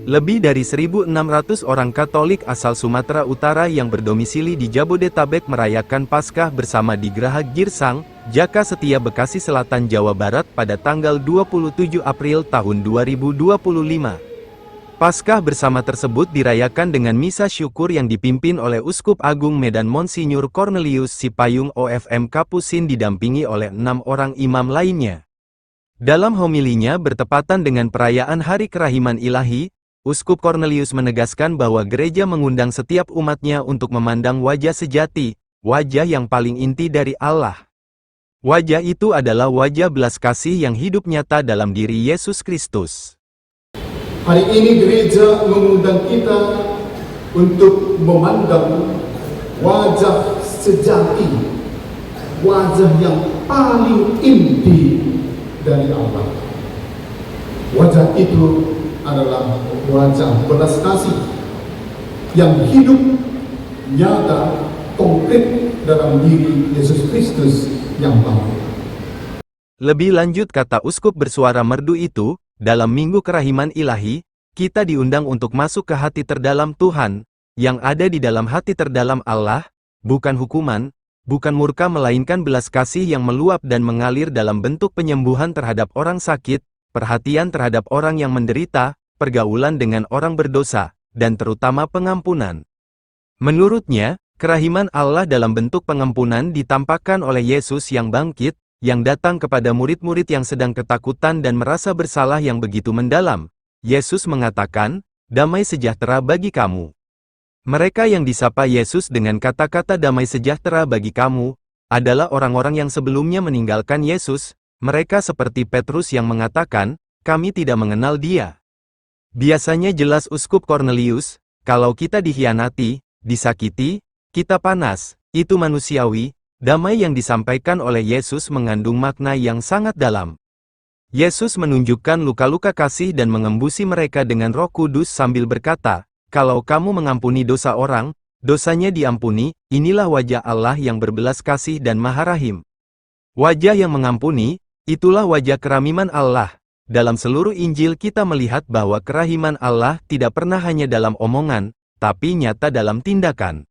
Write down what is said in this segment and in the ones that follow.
Lebih dari 1.600 orang Katolik asal Sumatera Utara yang berdomisili di Jabodetabek merayakan Paskah bersama di Geraha Girsang, Jaka Setia, Bekasi Selatan, Jawa Barat pada tanggal 27 April tahun 2025. Paskah bersama tersebut dirayakan dengan misa syukur yang dipimpin oleh Uskup Agung Medan Monsinyur Cornelius Sipayung OFM Kapusin didampingi oleh 6 orang imam lainnya. Dalam homilinya bertepatan dengan perayaan Hari Kerahiman Ilahi, Uskup Cornelius menegaskan bahwa gereja mengundang setiap umatnya untuk memandang wajah sejati, wajah yang paling inti dari Allah. Wajah itu adalah wajah belas kasih yang hidup nyata dalam diri Yesus Kristus. Hari ini gereja mengundang kita untuk memandang wajah sejati, wajah yang paling inti dari Allah. Wajah itu adalah wajah belas kasih yang hidup, nyata, konkret dalam diri Yesus Kristus yang bangkit. Lebih lanjut, kata uskup bersuara merdu itu, dalam Minggu Kerahiman Ilahi, kita diundang untuk masuk ke hati terdalam Tuhan, yang ada di dalam hati terdalam Allah, bukan hukuman, bukan murka, melainkan belas kasih yang meluap dan mengalir dalam bentuk penyembuhan terhadap orang sakit, perhatian terhadap orang yang menderita, pergaulan dengan orang berdosa, dan terutama pengampunan. Menurutnya, kerahiman Allah dalam bentuk pengampunan ditampakkan oleh Yesus yang bangkit, yang datang kepada murid-murid yang sedang ketakutan dan merasa bersalah yang begitu mendalam. Yesus mengatakan, "Damai sejahtera bagi kamu." Mereka yang disapa Yesus dengan kata-kata damai sejahtera bagi kamu, adalah orang-orang yang sebelumnya meninggalkan Yesus. Mereka seperti Petrus yang mengatakan, "Kami tidak mengenal Dia." Biasanya, jelas Uskup Cornelius, kalau kita dikhianati, disakiti, kita panas, itu manusiawi. Damai yang disampaikan oleh Yesus mengandung makna yang sangat dalam. Yesus menunjukkan luka-luka kasih dan mengembusi mereka dengan Roh Kudus sambil berkata, "Kalau kamu mengampuni dosa orang, dosanya diampuni." Inilah wajah Allah yang berbelas kasih dan Maha Rahim. Wajah yang mengampuni, itulah wajah keramiman Allah. Dalam seluruh Injil kita melihat bahwa kerahiman Allah tidak pernah hanya dalam omongan, tapi nyata dalam tindakan.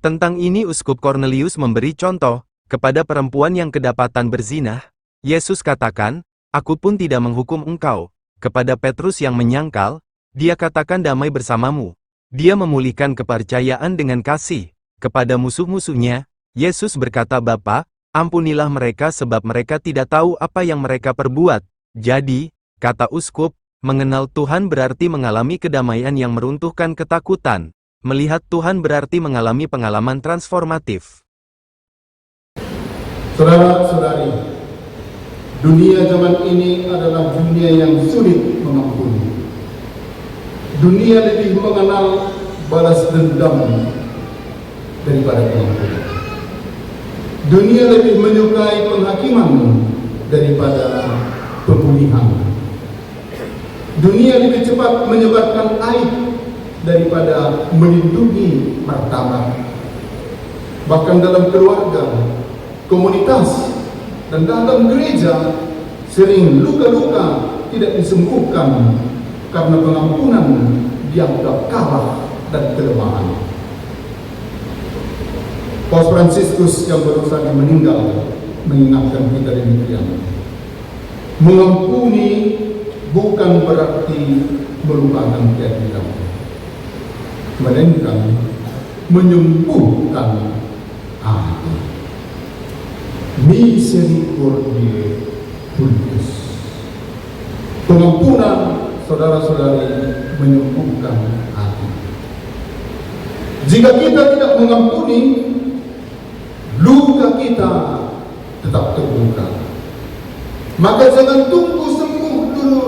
Tentang ini Uskup Cornelius memberi contoh, kepada perempuan yang kedapatan berzinah, Yesus katakan, "Aku pun tidak menghukum engkau." Kepada Petrus yang menyangkal, Dia katakan, "Damai bersamamu." Dia memulihkan kepercayaan dengan kasih. Kepada musuh-musuhnya, Yesus berkata, "Bapa, ampunilah mereka sebab mereka tidak tahu apa yang mereka perbuat." Jadi, kata uskup, mengenal Tuhan berarti mengalami kedamaian yang meruntuhkan ketakutan. Melihat Tuhan berarti mengalami pengalaman transformatif. Saudara-saudari, dunia zaman ini adalah dunia yang sulit mengampuni. Dunia lebih mengenal balas dendam daripada pengampunan. Dunia lebih menyukai penghakiman daripada pemulihan. Dunia lebih cepat menyebarkan aib daripada melindungi martabat. Bahkan dalam keluarga, komunitas, dan dalam gereja, sering luka-luka tidak disembuhkan karena pengampunan dianggap kalah dan kelemahan. Paus Fransiskus yang baru saja meninggal mengingatkan kita demikian. Mengampuni bukan berarti melupakan keadilan, melainkan menyembuhkan hati. Misericordiae Publius. Pengampunan, saudara-saudari, menyembuhkan hati. Jika kita tidak mengampuni, luka kita tetap terbuka. Maka jangan tunggu sembuh dulu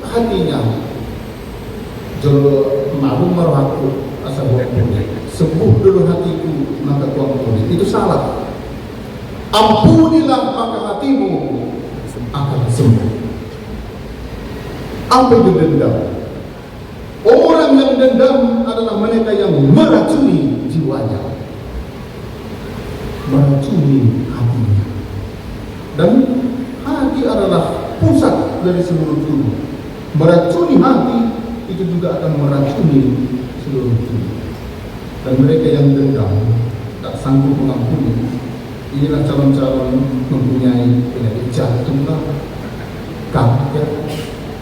hatinya. Jolo malu marahku asal ampuni. Sembuh dulu hatiku maka ku ampuni. Itu salah. Ampunilah maka hatimu akan sembuh. Apa itu dendam? Orang yang dendam adalah mereka yang meracuni jiwanya, meracuni hatinya. Dan hati adalah pusat dari seluruh tubuh. Meracuni hati itu juga akan meracuni seluruh dunia. Dan mereka yang dendam, tak sanggup mengampuni, inilah calon-calon mempunyai penyakit jantung, kanker,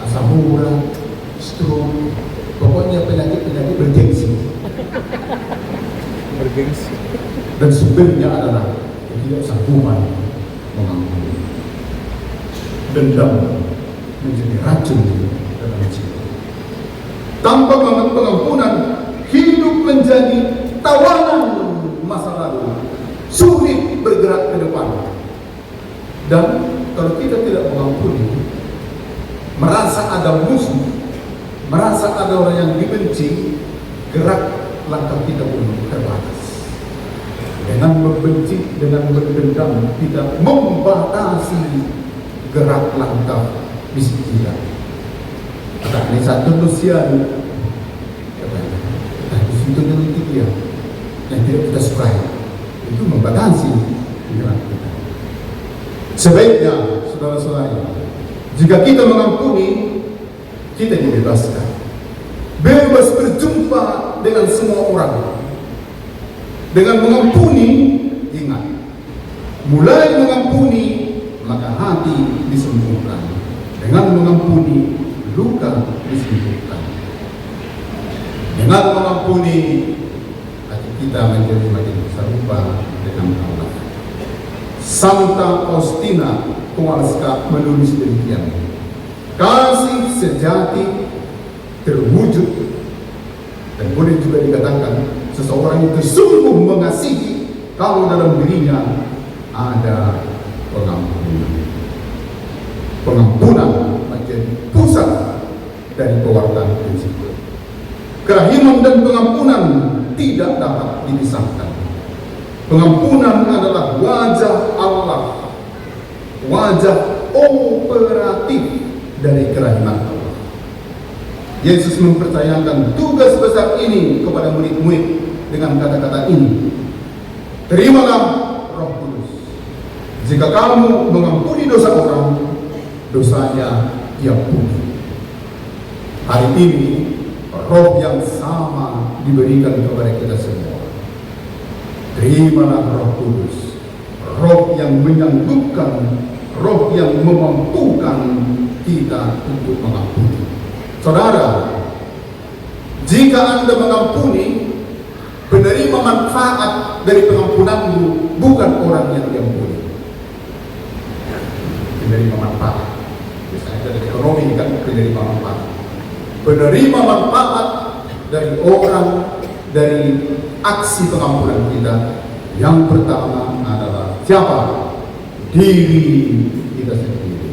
asam urat, stroke, pokoknya penyakit-penyakit bergengsi. Dan sumbernya adalah ketidaksanggupan mengampuni. Dendam menjadi racun dalam jiwa. Tanpa pengampunan, hidup menjadi tawanan masa lalu, sulit bergerak ke depan. Dan kalau kita tidak mengampuni, merasa ada musuh, merasa ada orang yang dibenci, gerak langkah kita pun terbatas. Dengan membenci, dengan berdendam, kita membatasi gerak langkah misi kita. Kata ini satu manusia, di situ nanti dia yang tidak kita sukai, itu membatasi gerak kita. Sebaiknya, saudara-saudara, jika kita mengampuni, kita dibebaskan, bebas berjumpa dengan semua orang. Dengan mengampuni, ingat, mulai mengampuni, maka hati disembuhkan. Dengan mengampuni, luka disembuhkan. Dengan mengampuni, hati kita menjadi makin serupa dengan Allah. Santa Faustina Kowalska menulis demikian: kasih sejati terwujud, dan boleh juga dikatakan seseorang itu sungguh mengasihi kalau dalam dirinya ada pengampunan. Pengampunan menjadi pusat dari pewartaan prinsip. Kerahiman dan pengampunan tidak dapat dipisahkan. Pengampunan adalah wajah Allah, wajah operatif dari kerahiman Allah. Yesus mempercayakan tugas besar ini kepada murid-murid dengan kata-kata ini: terimalah Roh Kudus. Jika kamu mengampuni dosa orang, dosanya diampuni. Hari ini Roh yang sama diberikan kepada kita semua. Terimalah Roh Kudus, Roh yang menyanggup,kan Roh yang memampukan kita untuk mengampuni. Saudara, jika Anda mengampuni, penerima manfaat dari pengampunanmu bukan orang yang diampuni. Penerima manfaat, misalnya dari ekonomi kan penerima manfaat. Penerima manfaat dari orang, dari aksi pengampunan kita, yang pertama adalah siapa? Diri kita sendiri.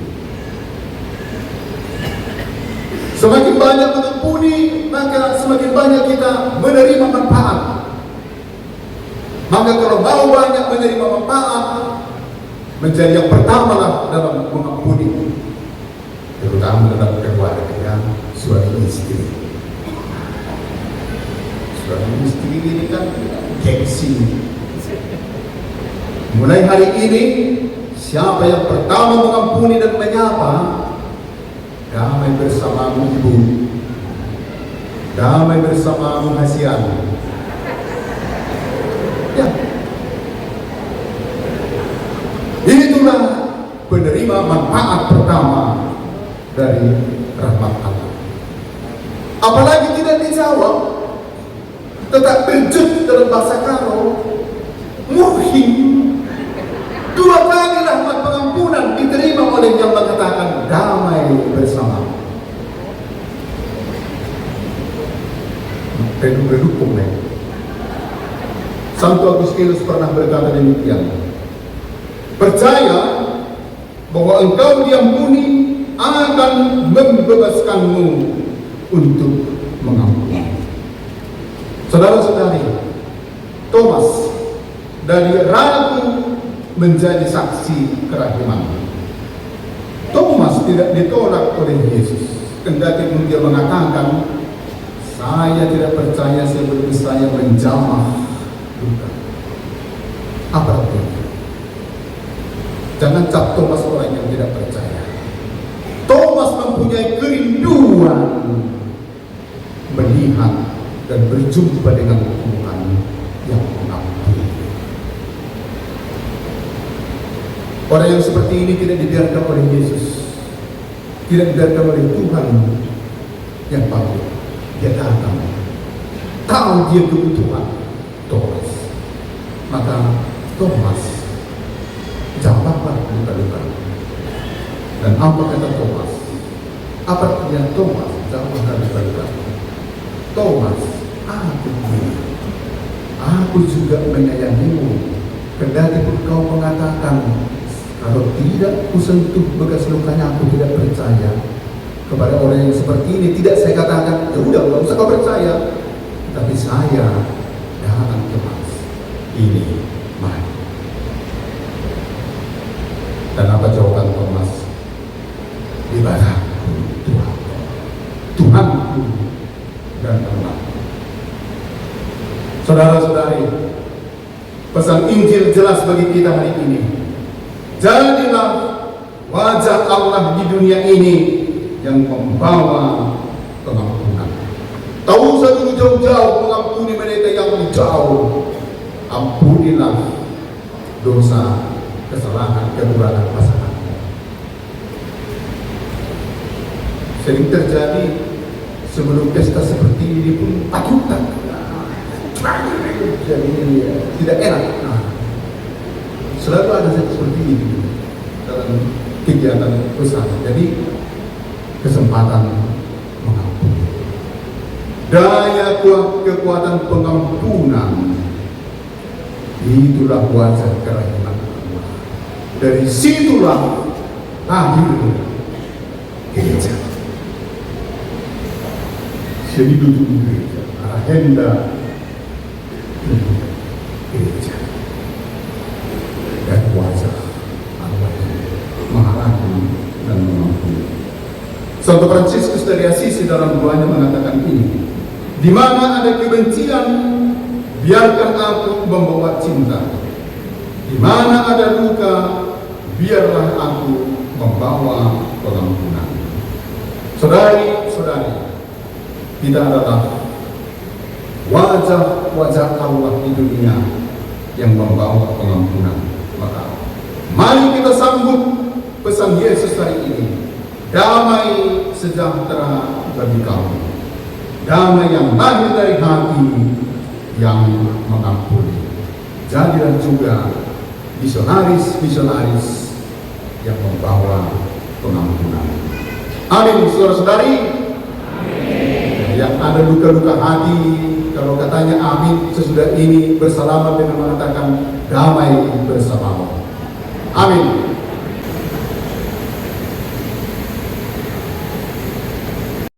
Semakin banyak mengampuni, maka semakin banyak kita menerima manfaat. Maka kalau mau banyak menerima manfaat, menjadi yang pertama lah dalam mengampuni, terutama dalam keluarga, suami istri. Suami istri ini kan gengsi. Mulai hari ini, siapa yang pertama mengampuni dan menyapa, damai bersamamu ibu, damai bersamamu Hasian. Ya, itulah penerima manfaat pertama dari rahmat Allah. Apalagi tidak dijawab, tetap berjut dalam bahasa Karo, muhim. Dua kali rahmat pengampunan diterima oleh yang mengatakan damai bersama. Reduk-reduk Santo Agustinus pernah berkata demikian: percaya bahwa engkau diampuni akan membebaskanmu untuk mengampuni. Saudara-saudari, Thomas dari ragu menjadi saksi kerahiman. Thomas tidak ditolak oleh Yesus, kendati dia mengatakan, saya tidak percaya sebelum saya menjamah luka. Apa artinya? Jangan cap Thomas orang yang tidak percaya. Thomas mempunyai kerinduan melihat dan berjumpa dengan Tuhan yang mengampuni. Orang yang seperti ini tidak dibiarkan oleh Yesus, tidak dibiarkan oleh Tuhan yang baik. Dia datang, tahu dia kebutuhan Thomas. Maka Thomas, jawablah luka-luka. Dan apa kata Thomas? Apa artinya Thomas? Jawablah luka-luka. Thomas, aku juga menyayangimu. Kendati pun kau mengatakan, kalau tidak kusentuh bekas lukanya, aku tidak percaya. Kepada orang yang seperti ini tidak saya katakan, ya udah, nggak usah kau percaya. Tapi saya datang ke Mas. Ini, mari. Dan apa jawaban Thomas? Ibadahku Tuhan, Tuhanku dan Allah. Saudara-saudari, pesan Injil jelas bagi kita hari ini. Jadilah wajah Allah di dunia ini yang membawa pengampunan. Tak usah dulu jauh-jauh mengampuni mereka yang jauh. Ampunilah dosa, kesalahan, kekurangan pasangan. Sering terjadi sebelum pesta seperti ini pun takutan. Jadi tidak enak. Selalu ada seperti ini dalam kegiatan usaha. Jadi kesempatan mengampuni. Daya kekuatan pengampunan, itulah wajah kerahiman Allah. Dari situlah lahir gereja. Jadi duduk gereja, agenda gereja dan wajah Allah mengampuni dan mengampuni. Santo Fransiskus dari Assisi dalam doanya mengatakan ini, di mana ada kebencian, biarkan aku membawa cinta. Di mana ada luka, biarlah aku membawa pengampunan. Saudari-saudari, kita adalah wajah-wajah Allah di dunia yang membawa pengampunan. Maka mari kita sambut pesan Yesus hari ini. Damai sejahtera bagi kamu. Damai yang lahir dari hati yang mengampuni. Jadilah juga misionaris-misionaris yang membawa pengampunan. Amin, saudara-saudari. Yang ada luka-luka hati, kalau katanya amin sesudah ini bersalaman dengan mengatakan damai bersamamu. Amin.